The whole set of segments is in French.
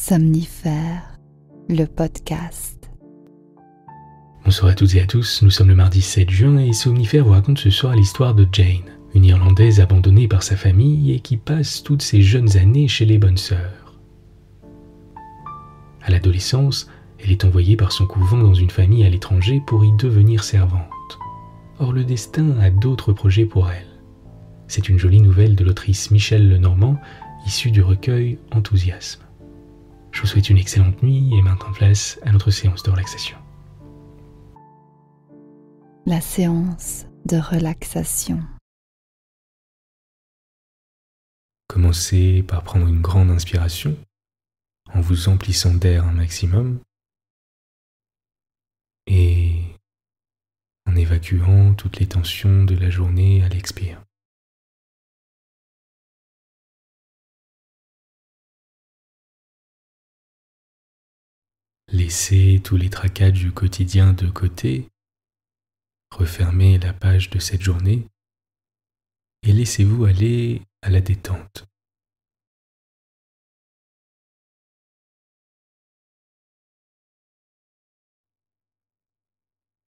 Somnifère, le podcast. Bonsoir à toutes et à tous, nous sommes le mardi 7 juin et Somnifère vous raconte ce soir l'histoire de Jane, une Irlandaise abandonnée par sa famille et qui passe toutes ses jeunes années chez les bonnes sœurs. À l'adolescence, elle est envoyée par son couvent dans une famille à l'étranger pour y devenir servante. Or le destin a d'autres projets pour elle. C'est une jolie nouvelle de l'autrice Michèle Lenormand, issue du recueil Enthousiasme. Je vous souhaite une excellente nuit et maintenant place à notre séance de relaxation. La séance de relaxation. Commencez par prendre une grande inspiration en vous emplissant d'air un maximum et en évacuant toutes les tensions de la journée à l'expire. Laissez tous les tracas du quotidien de côté, refermez la page de cette journée et laissez-vous aller à la détente.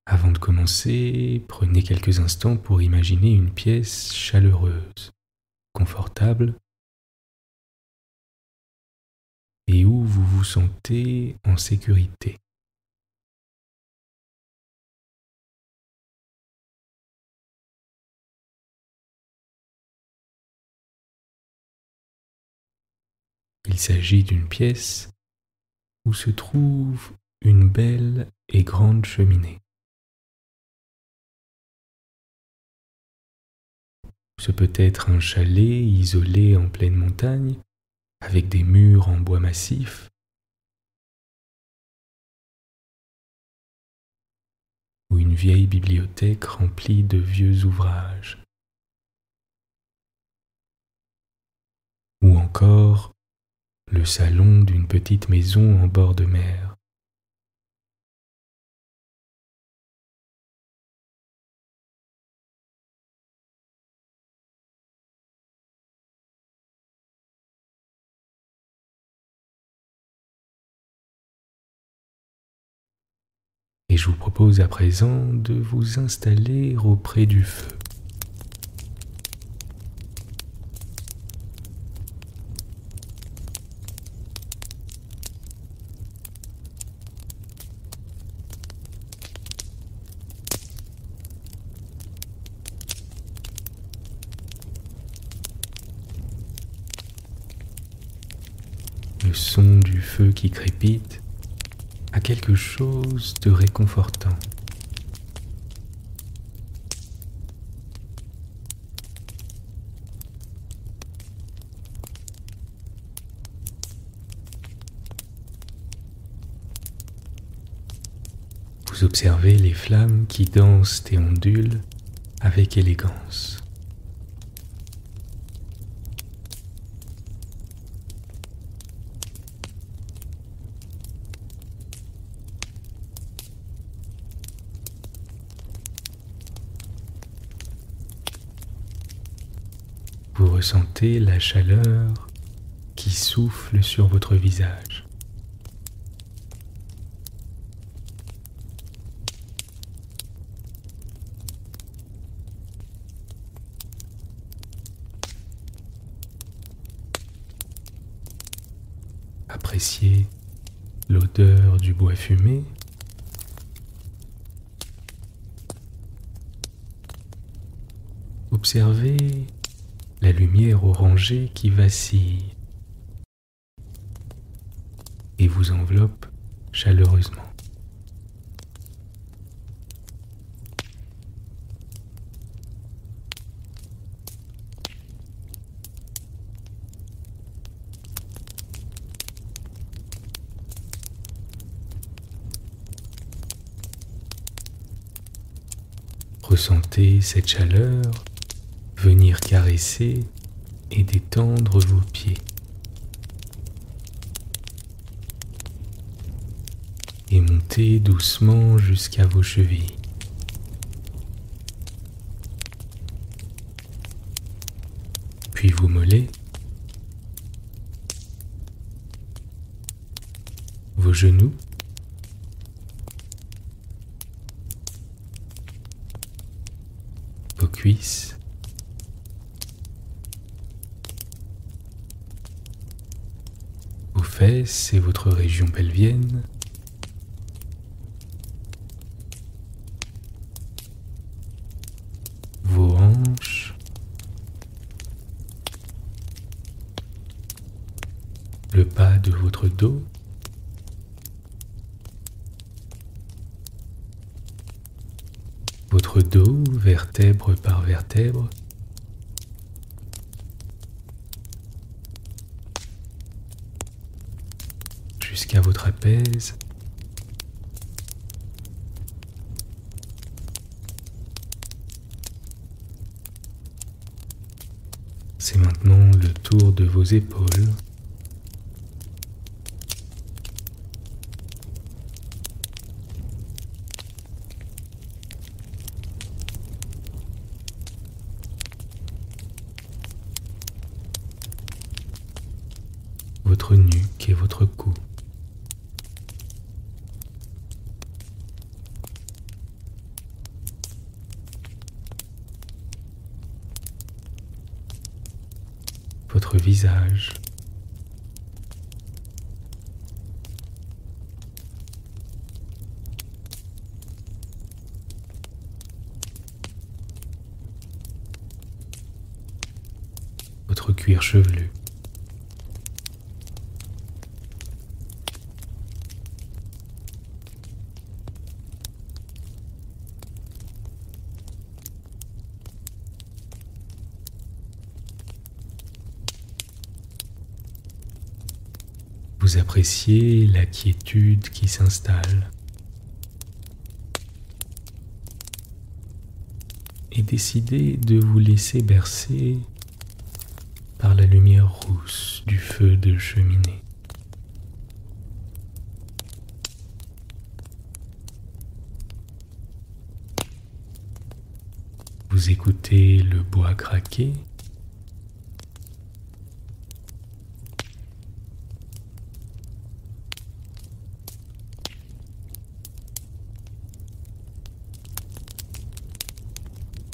Avant de commencer, prenez quelques instants pour imaginer une pièce chaleureuse, confortable et où vous vous sentez en sécurité. Il s'agit d'une pièce où se trouve une belle et grande cheminée. Ce peut être un chalet isolé en pleine montagne, avec des murs en bois massif, ou une vieille bibliothèque remplie de vieux ouvrages, ou encore le salon d'une petite maison en bord de mer. Et je vous propose à présent de vous installer auprès du feu. Le son du feu qui crépite a quelque chose de réconfortant. Vous observez les flammes qui dansent et ondulent avec élégance. Vous ressentez la chaleur qui souffle sur votre visage. Appréciez l'odeur du bois fumé. Observez la lumière orangée qui vacille et vous enveloppe chaleureusement. Ressentez cette chaleur venir caresser et détendre vos pieds. Et monter doucement jusqu'à vos chevilles. Puis vos mollets. vos genoux, vos cuisses, vos fesses et votre région pelvienne, vos hanches, le bas de votre dos, votre dos, vertèbre par vertèbre, jusqu'à vos trapèzes, c'est maintenant le tour de vos épaules, votre nuque et votre cou. Votre visage. Votre cuir chevelu. Vous appréciez la quiétude qui s'installe et décidez de vous laisser bercer par la lumière rousse du feu de cheminée. Vous écoutez le bois craquer.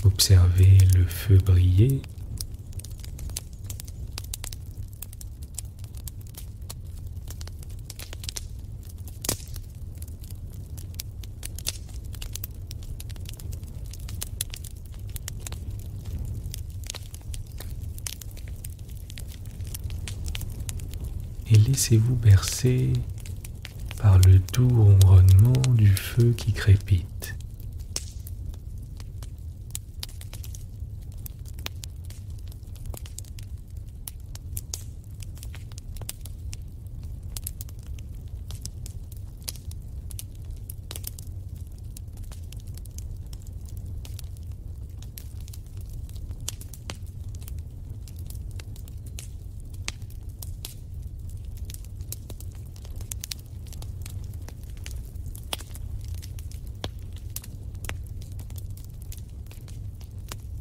Observez le feu briller. Et laissez-vous bercer par le doux ronronnement du feu qui crépite.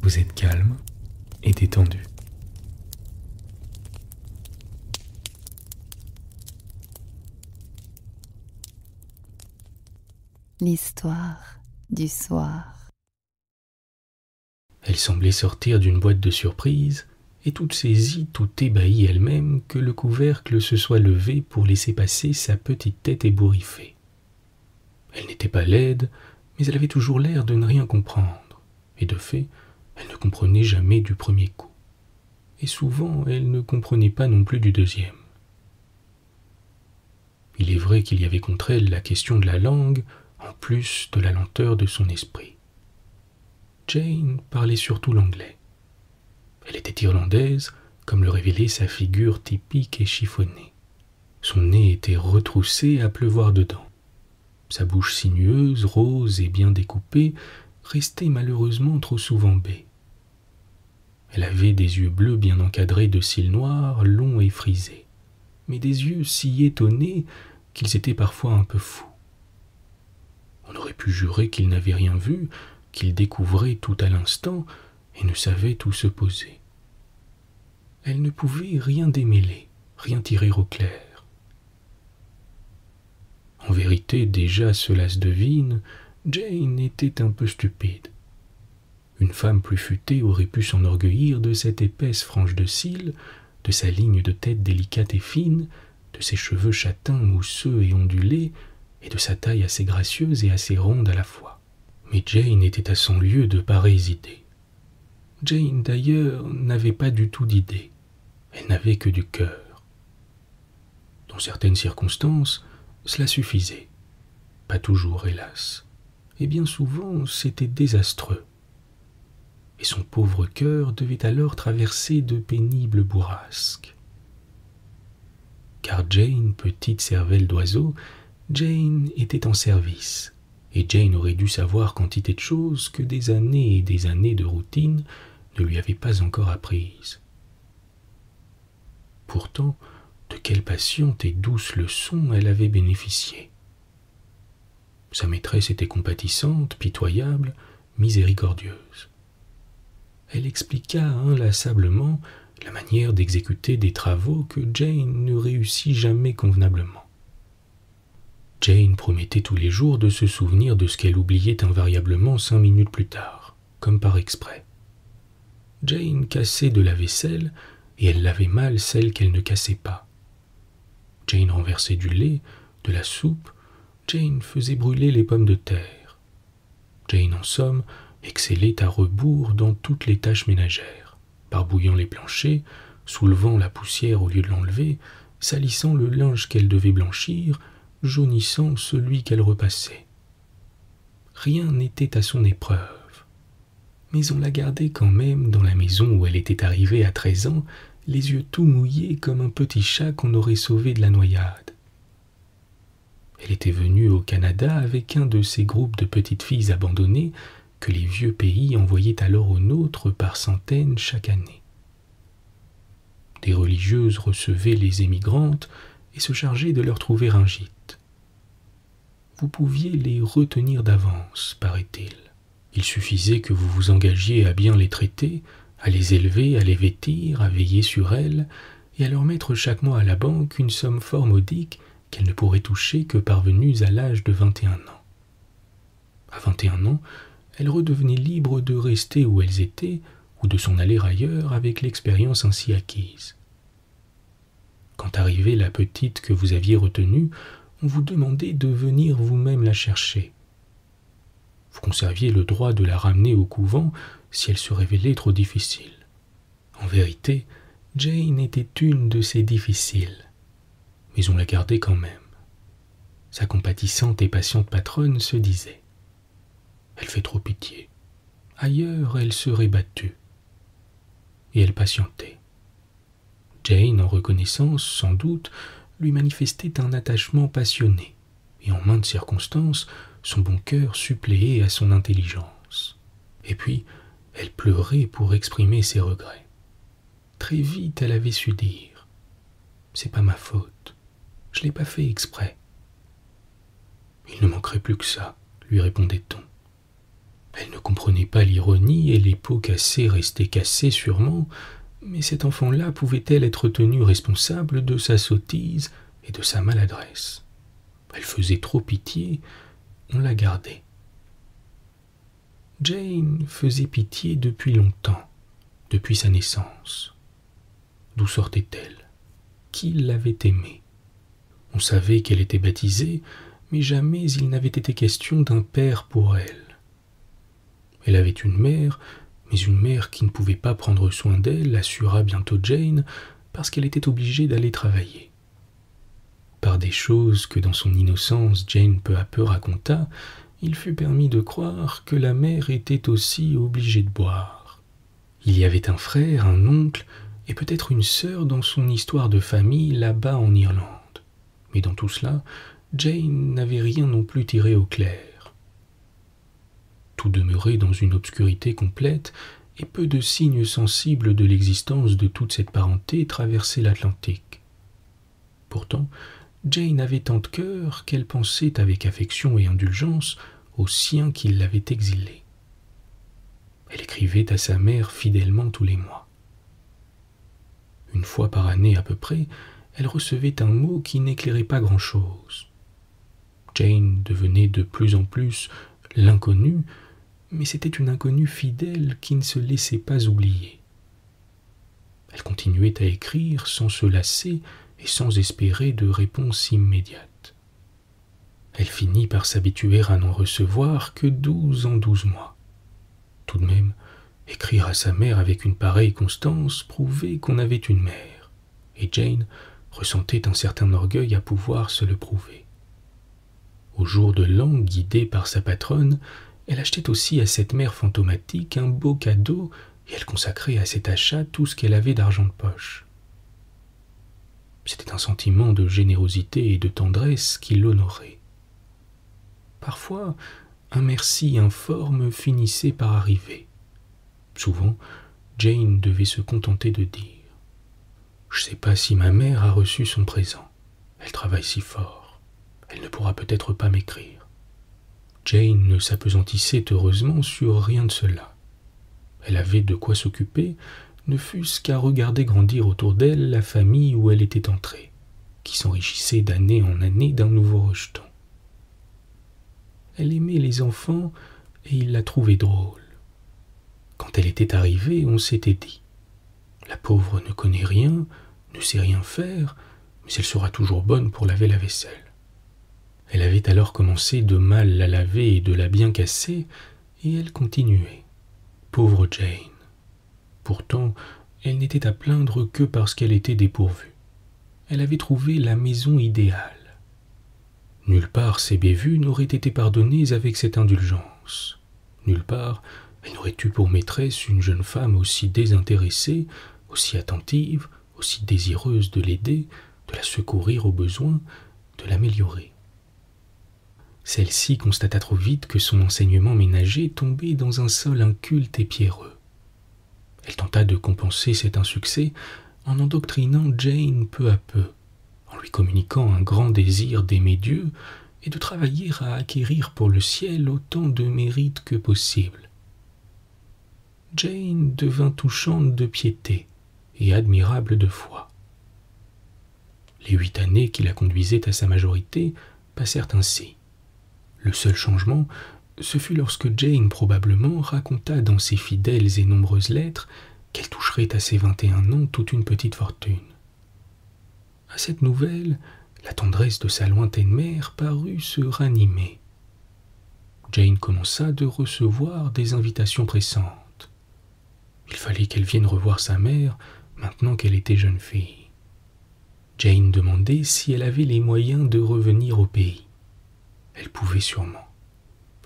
Vous êtes calme et détendu. L'histoire du soir. Elle semblait sortir d'une boîte de surprise, et toute saisie, tout ébahie elle-même, que le couvercle se soit levé pour laisser passer sa petite tête ébouriffée. Elle n'était pas laide, mais elle avait toujours l'air de ne rien comprendre, et de fait, elle ne comprenait jamais du premier coup. Et souvent, elle ne comprenait pas non plus du deuxième. Il est vrai qu'il y avait contre elle la question de la langue, en plus de la lenteur de son esprit. Jane parlait surtout l'anglais. Elle était irlandaise, comme le révélait sa figure typique et chiffonnée. Son nez était retroussé à pleuvoir dedans. Sa bouche sinueuse, rose et bien découpée, restait malheureusement trop souvent baie. Elle avait des yeux bleus bien encadrés de cils noirs, longs et frisés, mais des yeux si étonnés qu'ils étaient parfois un peu fous. On aurait pu jurer qu'il n'avait rien vu, qu'il découvrait tout à l'instant et ne savait où se poser. Elle ne pouvait rien démêler, rien tirer au clair. En vérité, déjà cela se devine, Jane était un peu stupide. Une femme plus futée aurait pu s'enorgueillir de cette épaisse frange de cils, de sa ligne de tête délicate et fine, de ses cheveux châtains, mousseux et ondulés, et de sa taille assez gracieuse et assez ronde à la fois. Mais Jane était à 100 lieues de pareilles idées. Jane, d'ailleurs, n'avait pas du tout d'idées. Elle n'avait que du cœur. Dans certaines circonstances, cela suffisait. Pas toujours, hélas. Et bien souvent, c'était désastreux. Et son pauvre cœur devait alors traverser de pénibles bourrasques. Car Jane, petite cervelle d'oiseau, Jane était en service, et Jane aurait dû savoir quantité de choses que des années et des années de routine ne lui avaient pas encore apprises. Pourtant, de quelle patiente et douce leçon elle avait bénéficié. Sa maîtresse était compatissante, pitoyable, miséricordieuse. Elle expliqua inlassablement la manière d'exécuter des travaux que Jane ne réussit jamais convenablement. Jane promettait tous les jours de se souvenir de ce qu'elle oubliait invariablement 5 minutes plus tard, comme par exprès. Jane cassait de la vaisselle et elle lavait mal celle qu'elle ne cassait pas. Jane renversait du lait, de la soupe, Jane faisait brûler les pommes de terre. Jane, en somme, excellait à rebours dans toutes les tâches ménagères, barbouillant les planchers, soulevant la poussière au lieu de l'enlever, salissant le linge qu'elle devait blanchir, jaunissant celui qu'elle repassait. Rien n'était à son épreuve, mais on la gardait quand même dans la maison où elle était arrivée à 13 ans, les yeux tout mouillés comme un petit chat qu'on aurait sauvé de la noyade. Elle était venue au Canada avec un de ces groupes de petites filles abandonnées que les vieux pays envoyaient alors aux nôtres par centaines chaque année. Des religieuses recevaient les émigrantes et se chargeaient de leur trouver un gîte. Vous pouviez les retenir d'avance, paraît-il. Il suffisait que vous vous engagiez à bien les traiter, à les élever, à les vêtir, à veiller sur elles, et à leur mettre chaque mois à la banque une somme fort modique qu'elles ne pourraient toucher que parvenues à l'âge de 21 ans. À 21 ans, elles redevenaient libres de rester où elles étaient ou de s'en aller ailleurs avec l'expérience ainsi acquise. Quand arrivait la petite que vous aviez retenue, on vous demandait de venir vous-même la chercher. Vous conserviez le droit de la ramener au couvent si elle se révélait trop difficile. En vérité, Jane était une de ces difficiles, mais on la gardait quand même. Sa compatissante et patiente patronne se disait « Elle fait trop pitié. Ailleurs, elle serait battue. » Et elle patientait. Jane, en reconnaissance, sans doute, lui manifestait un attachement passionné, et en maintes circonstances, son bon cœur suppléait à son intelligence. Et puis, elle pleurait pour exprimer ses regrets. Très vite, elle avait su dire « C'est pas ma faute, je l'ai pas fait exprès. » « Il ne manquerait plus que ça, » lui répondait-on. Elle ne comprenait pas l'ironie et les pots cassés restaient cassés sûrement, mais cette enfant-là pouvait-elle être tenue responsable de sa sottise et de sa maladresse? Elle faisait trop pitié, on la gardait. Jane faisait pitié depuis longtemps, depuis sa naissance. D'où sortait-elle? Qui l'avait aimée? On savait qu'elle était baptisée, mais jamais il n'avait été question d'un père pour elle. Elle avait une mère, mais une mère qui ne pouvait pas prendre soin d'elle, assura bientôt Jane, parce qu'elle était obligée d'aller travailler. Par des choses que dans son innocence Jane peu à peu raconta, il fut permis de croire que la mère était aussi obligée de boire. Il y avait un frère, un oncle, et peut-être une sœur dans son histoire de famille là-bas en Irlande. Mais dans tout cela, Jane n'avait rien non plus tiré au clair. Tout demeurait dans une obscurité complète, et peu de signes sensibles de l'existence de toute cette parenté traversaient l'Atlantique. Pourtant, Jane avait tant de cœur qu'elle pensait avec affection et indulgence aux siens qui l'avaient exilée. Elle écrivait à sa mère fidèlement tous les mois. Une fois par année à peu près, elle recevait un mot qui n'éclairait pas grand-chose. Jane devenait de plus en plus l'inconnue, mais c'était une inconnue fidèle qui ne se laissait pas oublier. Elle continuait à écrire sans se lasser et sans espérer de réponse immédiate. Elle finit par s'habituer à n'en recevoir que 12 en 12 mois. Tout de même, écrire à sa mère avec une pareille constance prouvait qu'on avait une mère, et Jane ressentait un certain orgueil à pouvoir se le prouver. Au jour de l'an, guidée par sa patronne, elle achetait aussi à cette mère fantomatique un beau cadeau et elle consacrait à cet achat tout ce qu'elle avait d'argent de poche. C'était un sentiment de générosité et de tendresse qui l'honorait. Parfois, un merci informe finissait par arriver. Souvent, Jane devait se contenter de dire « Je ne sais pas si ma mère a reçu son présent. Elle travaille si fort. Elle ne pourra peut-être pas m'écrire. » Jane ne s'appesantissait heureusement sur rien de cela. Elle avait de quoi s'occuper, ne fût-ce qu'à regarder grandir autour d'elle la famille où elle était entrée, qui s'enrichissait d'année en année d'un nouveau rejeton. Elle aimait les enfants et il la trouvait drôle. Quand elle était arrivée, on s'était dit « La pauvre ne connaît rien, ne sait rien faire, mais elle sera toujours bonne pour laver la vaisselle. » Elle avait alors commencé de mal la laver et de la bien casser, et elle continuait. Pauvre Jane. Pourtant, elle n'était à plaindre que parce qu'elle était dépourvue. Elle avait trouvé la maison idéale. Nulle part ses bévues n'auraient été pardonnées avec cette indulgence. Nulle part, elle n'aurait eu pour maîtresse une jeune femme aussi désintéressée, aussi attentive, aussi désireuse de l'aider, de la secourir au besoin, de l'améliorer. Celle-ci constata trop vite que son enseignement ménager tombait dans un sol inculte et pierreux. Elle tenta de compenser cet insuccès en endoctrinant Jane peu à peu, en lui communiquant un grand désir d'aimer Dieu et de travailler à acquérir pour le ciel autant de mérites que possible. Jane devint touchante de piété et admirable de foi. Les 8 années qui la conduisaient à sa majorité passèrent ainsi. Le seul changement, ce fut lorsque Jane probablement raconta dans ses fidèles et nombreuses lettres qu'elle toucherait à ses 21 ans toute une petite fortune. À cette nouvelle, la tendresse de sa lointaine mère parut se ranimer. Jane commença de recevoir des invitations pressantes. Il fallait qu'elle vienne revoir sa mère maintenant qu'elle était jeune fille. Jane demandait si elle avait les moyens de revenir au pays. Elle pouvait sûrement.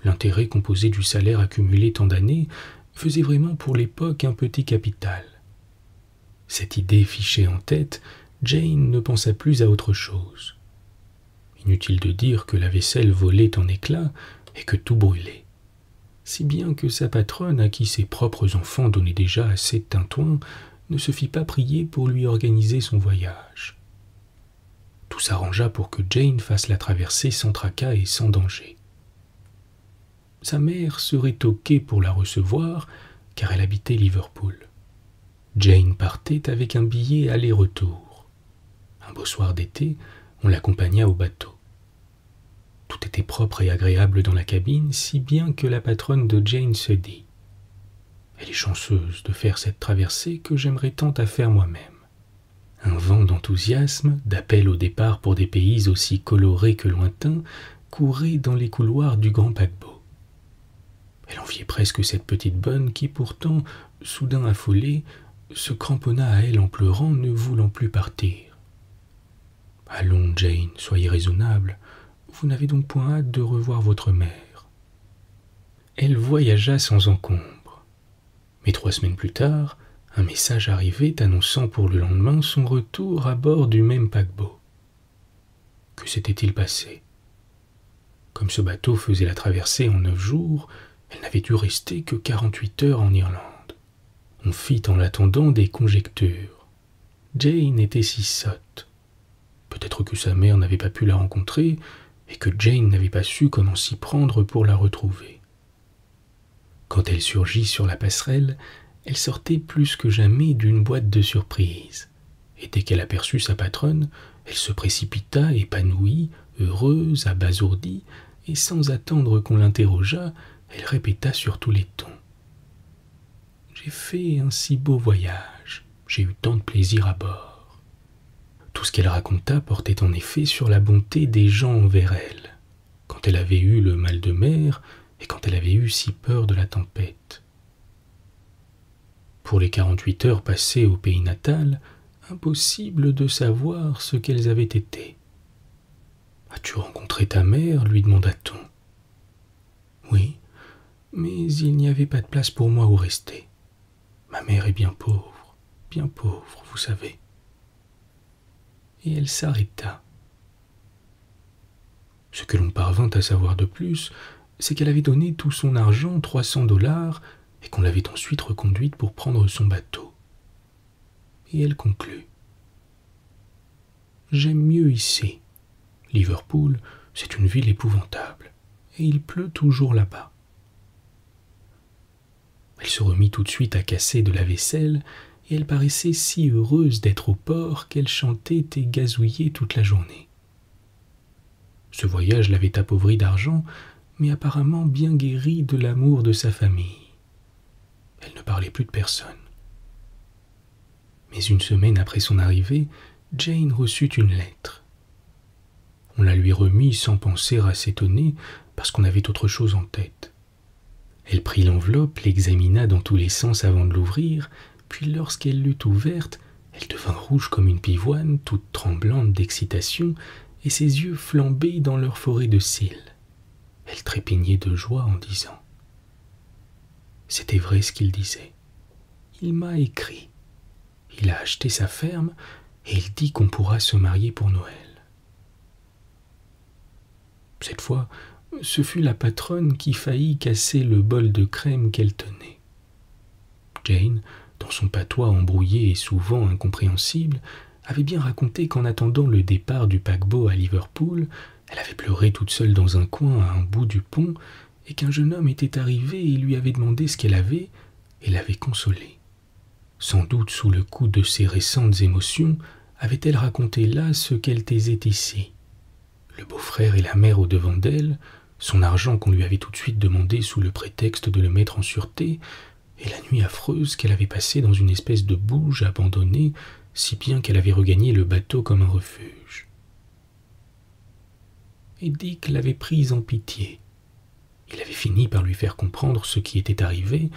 L'intérêt composé du salaire accumulé tant d'années faisait vraiment pour l'époque un petit capital. Cette idée fichée en tête, Jane ne pensa plus à autre chose. Inutile de dire que la vaisselle volait en éclats et que tout brûlait. Si bien que sa patronne, à qui ses propres enfants donnaient déjà assez de tintouin, ne se fit pas prier pour lui organiser son voyage. Tout s'arrangea pour que Jane fasse la traversée sans tracas et sans danger. Sa mère serait toquée pour la recevoir, car elle habitait Liverpool. Jane partait avec un billet aller-retour. Un beau soir d'été, on l'accompagna au bateau. Tout était propre et agréable dans la cabine, si bien que la patronne de Jane se dit « Elle est chanceuse de faire cette traversée que j'aimerais tant à faire moi-même. » Un vent d'enthousiasme, d'appel au départ pour des pays aussi colorés que lointains, courait dans les couloirs du grand paquebot. Elle enviait presque cette petite bonne qui pourtant, soudain affolée, se cramponna à elle en pleurant, ne voulant plus partir. « Allons, Jane, soyez raisonnable. Vous n'avez donc point hâte de revoir votre mère. » Elle voyagea sans encombre. Mais 3 semaines plus tard, un message arrivait annonçant pour le lendemain son retour à bord du même paquebot. Que s'était-il passé? Comme ce bateau faisait la traversée en 9 jours, elle n'avait dû rester que 48 heures en Irlande. On fit en l'attendant des conjectures. Jane était si sotte. Peut-être que sa mère n'avait pas pu la rencontrer et que Jane n'avait pas su comment s'y prendre pour la retrouver. Quand elle surgit sur la passerelle, elle sortait plus que jamais d'une boîte de surprise, et dès qu'elle aperçut sa patronne, elle se précipita, épanouie, Heureuse, abasourdie, et sans attendre qu'on l'interrogeât, elle répéta sur tous les tons. « J'ai fait un si beau voyage, j'ai eu tant de plaisir à bord. » Tout ce qu'elle raconta portait en effet sur la bonté des gens envers elle, quand elle avait eu le mal de mer et quand elle avait eu si peur de la tempête. Pour les 48 heures passées au pays natal, impossible de savoir ce qu'elles avaient été. « As-tu rencontré ta mère » lui demanda-t-on. « Oui, mais il n'y avait pas de place pour moi où rester. Ma mère est bien pauvre, vous savez. » Et elle s'arrêta. Ce que l'on parvint à savoir de plus, c'est qu'elle avait donné tout son argent, $300, et qu'on l'avait ensuite reconduite pour prendre son bateau. Et elle conclut. « J'aime mieux ici. Liverpool, c'est une ville épouvantable, et il pleut toujours là-bas. » Elle se remit tout de suite à casser de la vaisselle, et elle paraissait si heureuse d'être au port qu'elle chantait et gazouillait toute la journée. Ce voyage l'avait appauvrie d'argent, mais apparemment bien guérie de l'amour de sa famille. Elle ne parlait plus de personne. Mais une semaine après son arrivée, Jane reçut une lettre. On la lui remit sans penser à s'étonner, parce qu'on avait autre chose en tête. Elle prit l'enveloppe, l'examina dans tous les sens avant de l'ouvrir, puis lorsqu'elle l'eut ouverte, elle devint rouge comme une pivoine, toute tremblante d'excitation, et ses yeux flambaient dans leur forêt de cils. Elle trépignait de joie en disant. C'était vrai ce qu'il disait. Il m'a écrit. Il a acheté sa ferme et il dit qu'on pourra se marier pour Noël. Cette fois, ce fut la patronne qui faillit casser le bol de crème qu'elle tenait. Jane, dans son patois embrouillé et souvent incompréhensible, avait bien raconté qu'en attendant le départ du paquebot à Liverpool, elle avait pleuré toute seule dans un coin à un bout du pont et qu'un jeune homme était arrivé et lui avait demandé ce qu'elle avait et l'avait consolée. Sans doute sous le coup de ses récentes émotions, avait-elle raconté là ce qu'elle taisait ici. Le beau-frère et la mère au-devant d'elle, son argent qu'on lui avait tout de suite demandé sous le prétexte de le mettre en sûreté, et la nuit affreuse qu'elle avait passée dans une espèce de bouge abandonnée, si bien qu'elle avait regagné le bateau comme un refuge. Et Dick l'avait prise en pitié. Il avait fini par lui faire comprendre ce qui était arrivé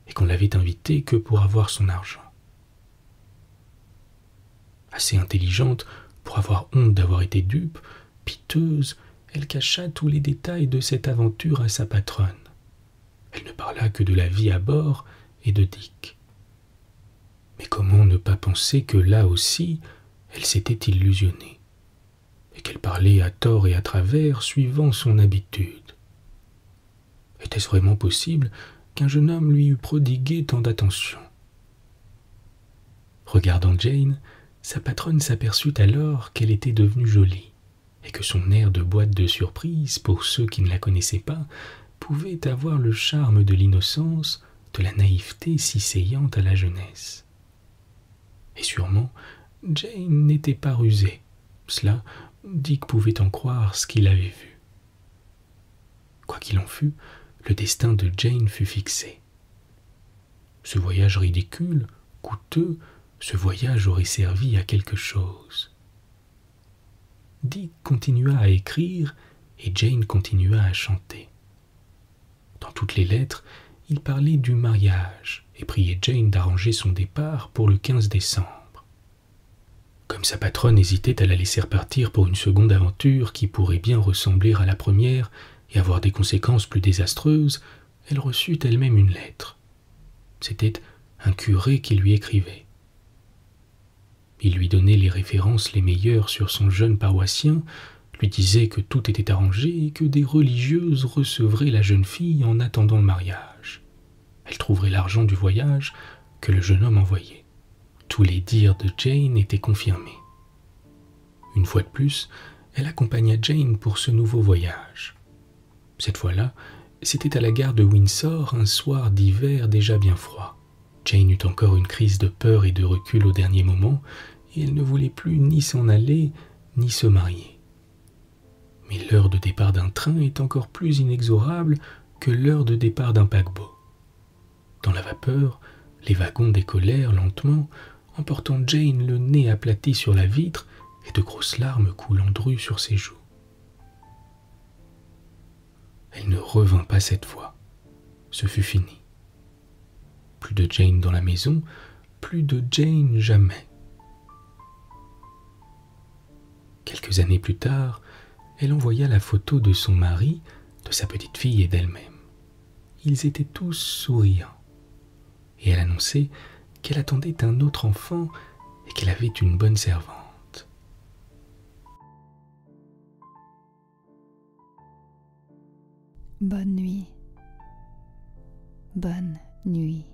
et qu'on l'avait invité que pour avoir son argent. Assez intelligente pour avoir honte d'avoir été dupe, piteuse, elle cacha tous les détails de cette aventure à sa patronne. Elle ne parla que de la vie à bord et de Dick. Mais comment ne pas penser que là aussi, elle s'était illusionnée, et qu'elle parlait à tort et à travers suivant son habitude. Était-ce vraiment possible qu'un jeune homme lui eût prodigué tant d'attention? Regardant Jane, sa patronne s'aperçut alors qu'elle était devenue jolie, et que son air de boîte de surprise, pour ceux qui ne la connaissaient pas, pouvait avoir le charme de l'innocence, de la naïveté si seyante à la jeunesse. Et sûrement, Jane n'était pas rusée. Cela, Dick pouvait en croire ce qu'il avait vu. Quoi qu'il en fût, le destin de Jane fut fixé. Ce voyage ridicule, coûteux, ce voyage aurait servi à quelque chose. Dick continua à écrire et Jane continua à chanter. Dans toutes les lettres, il parlait du mariage et priait Jane d'arranger son départ pour le 15 décembre. Comme sa patronne hésitait à la laisser repartir pour une seconde aventure qui pourrait bien ressembler à la première et avoir des conséquences plus désastreuses, elle reçut elle-même une lettre. C'était un curé qui lui écrivait. Il lui donnait les références les meilleures sur son jeune paroissien, lui disait que tout était arrangé et que des religieuses recevraient la jeune fille en attendant le mariage. Elle trouverait l'argent du voyage que le jeune homme envoyait. Tous les dires de Jane étaient confirmés. Une fois de plus, elle accompagna Jane pour ce nouveau voyage. Cette fois-là, c'était à la gare de Windsor, un soir d'hiver déjà bien froid. Jane eut encore une crise de peur et de recul au dernier moment, et elle ne voulait plus ni s'en aller, ni se marier. Mais l'heure de départ d'un train est encore plus inexorable que l'heure de départ d'un paquebot. Dans la vapeur, les wagons décollèrent lentement, emportant Jane le nez aplati sur la vitre et de grosses larmes coulant drues sur ses joues. Elle ne revint pas cette fois. Ce fut fini. Plus de Jane dans la maison, plus de Jane jamais. Quelques années plus tard, elle envoya la photo de son mari, de sa petite fille et d'elle-même. Ils étaient tous souriants. Et elle annonçait qu'elle attendait un autre enfant et qu'elle avait une bonne servante. Bonne nuit. Bonne nuit.